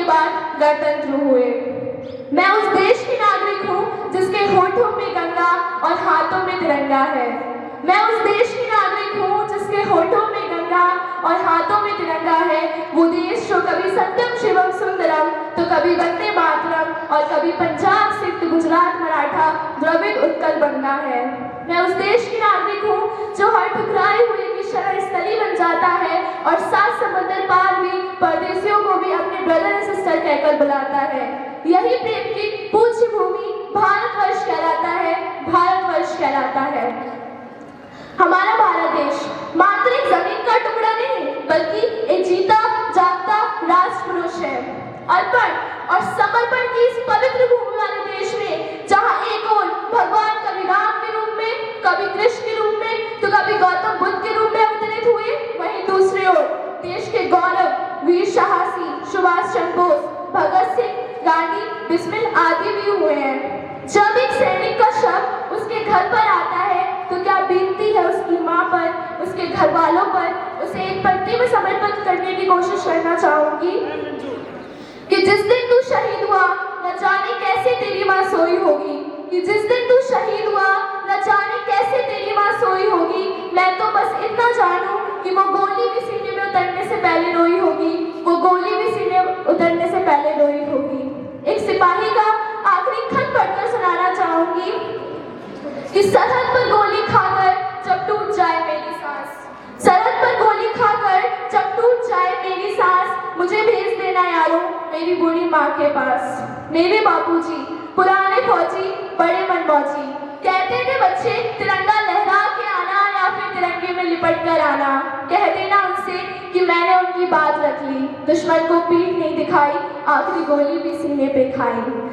बाद गणतंत्र हुए। मैं उस देश की नागरिक हूँ जिसके होठों में गंगा और हाथों में तिरंगा है। मैं उस देश की नागरिक हूँ जिसके होठों में गंगा और हाथों में तिरंगा है। वो देश जो कभी सत्यम शिवम सुंदरम तो कभी वंदे मातरम और कभी पंजाब सिंध गुजरात मराठा द्रविड़ उत्कल बंगा है। मैं उस देश की नागरिक हूँ जो हर ठुकराए हुए की शरण स्थली बन जाता है और सात समंदर पार भी परदेशियों को भी अपने ब्रदर एंड सिस्टर कहकर बुलाता है। यही प्रेम की पूज्य भूमि भारतवर्ष कहलाता है, भारतवर्ष कहलाता है। हमारा भारत देश मात्र एक जमीन का टुकड़ा नहीं बल्कि एक जीता जागता राष्ट्रपुरुष है। अर्पण और समर्पण की इस पवित्र भूमि वाले देश में जहां एक ओर भगवान कभी राम के रूप में, कभी कृष्ण के रूप में तो कभी गौतम बुद्ध के रूप में अवतरित हुए, वहीं दूसरी ओर देश के गौरव वीर साहसी सुभाष चंद्र बोस, भगत सिंह, गांधी, बिस्मिल आदि भी हुए हैं। जब एक सैनिक का शव उसके घर पर आता है तो क्या बीतती है उसकी माँ पर, उसके घर वालों पर। उसे एक पंक्ति में समर्पित करने की कोशिश करना चाहूंगी कि जिस दिन तू शहीद हुआ न जाने कैसे तेरी माँ सोई होगी, कि जिस दिन तू शहीद हुआ न जाने कैसे तेरी माँ सोई होगी। मैं तो बस इतना जानूं कि वो गोली भी सीने में उतरने से पहले रोई होगी, वो गोली भी सीने उतरने से पहले रोई होगी। एक सिपाही का आखिरी खत पढ़कर सुनाना चाहूंगी कि सरहद पर गोली खाकर जब टूट जाए मेरी सांस, सरहद पर गोली खाकर जब टूट जाए मेरी सांस, मुझे भेज देना यारों मेरी बूढ़ी माँ के पास। मेरे बापूजी पुराने फौजी बड़े मनमौजी, कहते थे बच्चे तिरंगा लहरा के आना या फिर तिरंगे में लिपट कर आना। कह देना उनसे कि मैंने उनकी बात रख ली, दुश्मन को पीठ नहीं दिखाई, आखिरी गोली भी सीने पे खाई।